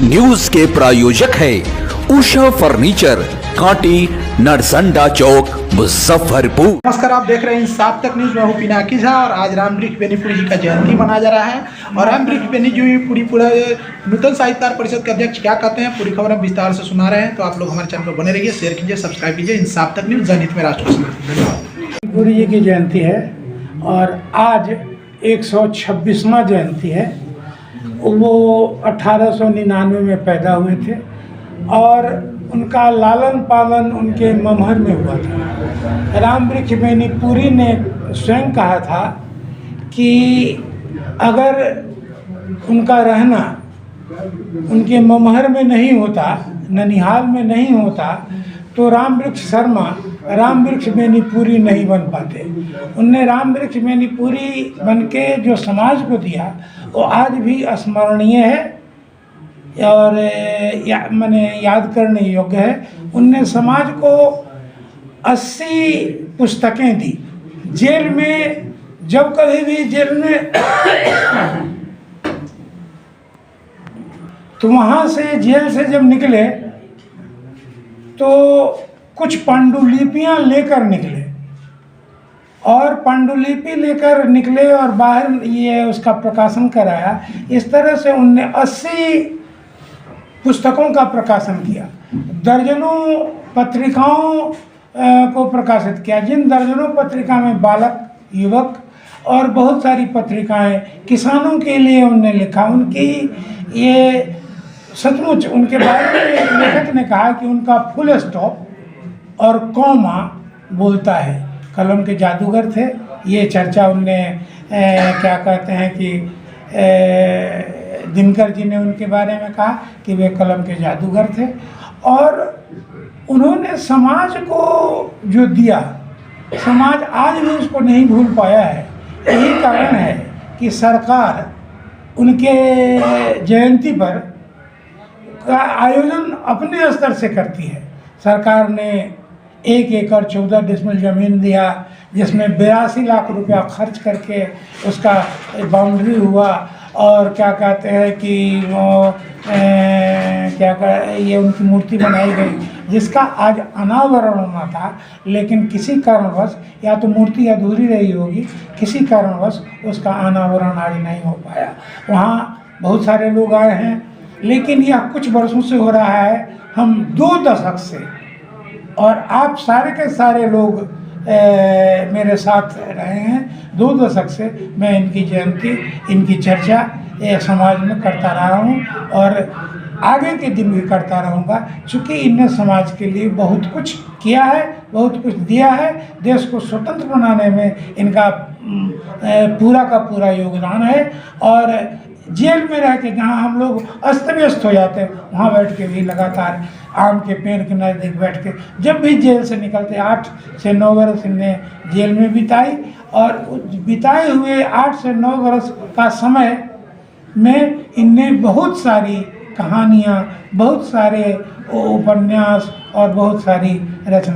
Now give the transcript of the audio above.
News के प्रायोजक है उषा फर्नीचर, कांटी, नरसंडा चौक, मुजफ्फरपुर। नमस्कार, आप देख रहे हैं इंसाफ तक न्यूज। मैं हूं पिनाकी झा और आज रामवृक्ष बेनीपुरी जी का जयंती मनाया जा रहा है। और रामवृक्ष बेनी जी पूरा नूतन साहित्यकार परिषद के अध्यक्ष क्या कहते हैं, पूरी खबर हम विस्तार से सुना रहे हैं। तो आप लोग हमारे चैनल पर बने रहिए, शेयर कीजिए, सब्सक्राइब कीजिए। इंसाफ तक न्यूज, जनहित में राष्ट्र को समर्पित। धन्यवाद। बेनीपुरी जी की जयंती है और आज 126वां जयंती है। वो 1899 में पैदा हुए थे और उनका लालन पालन उनके ममहर में हुआ था। रामवृक्ष बेनीपुरी ने स्वयं कहा था कि अगर उनका रहना उनके ममहर में नहीं होता, ननिहाल में नहीं होता, तो रामवृक्ष शर्मा रामवृक्ष बेनीपुरी नहीं बन पाते। उनने रामवृक्ष बेनीपुरी बन के जो समाज को दिया वो आज भी स्मरणीय है और मैंने याद करने योग्य है। उनने समाज को 80 पुस्तकें दी। जेल में जब कभी भी जेल में तो वहाँ से जेल से जब निकले तो कुछ पांडुलिपियाँ लेकर निकले और पांडुलिपि लेकर निकले और बाहर ये उसका प्रकाशन कराया। इस तरह से उनने 80 पुस्तकों का प्रकाशन किया, दर्जनों पत्रिकाओं को प्रकाशित किया। जिन दर्जनों पत्रिका में बालक, युवक और बहुत सारी पत्रिकाएं किसानों के लिए उनने लिखा। उनकी ये सचमुच उनके बारे में एक लेखक ने कहा कि उनका फुल स्टॉप और कॉमा बोलता है। कलम के जादूगर थे। ये चर्चा उनने क्या कहते हैं कि दिनकर जी ने उनके बारे में कहा कि वे कलम के जादूगर थे। और उन्होंने समाज को जो दिया, समाज आज भी उसको नहीं भूल पाया है। यही कारण है कि सरकार उनके जयंती पर का आयोजन अपने स्तर से करती है। सरकार ने 1 एकड़ 14 डिसमिल ज़मीन दिया, जिसमें 82 लाख रुपया खर्च करके उसका बाउंड्री हुआ। और क्या कहते हैं कि वो ये उनकी मूर्ति बनाई गई, जिसका आज अनावरण होना था, लेकिन किसी कारणवश या तो मूर्ति अधूरी रही होगी, किसी कारणवश उसका अनावरण आज नहीं हो पाया। वहाँ बहुत सारे लोग आए हैं, लेकिन यह कुछ वर्षों से हो रहा है। हम 2 दशक से और आप सारे के सारे लोग मेरे साथ रहे हैं। 2 दशक से मैं इनकी जयंती, इनकी चर्चा समाज में करता रहा हूँ और आगे के दिन भी करता रहूँगा, क्योंकि इनने समाज के लिए बहुत कुछ किया है, बहुत कुछ दिया है। देश को स्वतंत्र बनाने में इनका पूरा का पूरा योगदान है। और जेल में रह के जहाँ हम लोग अस्त व्यस्त हो जाते हैं, वहाँ बैठ के भी लगातार आम के पेड़ के नज़दीक बैठ के जब भी जेल से निकलते, 8 से 9 बरस इनने जेल में बिताई। और बिताए हुए 8 से 9 बरस का समय में इनने बहुत सारी कहानियाँ, बहुत सारे उपन्यास और बहुत सारी रचनाएं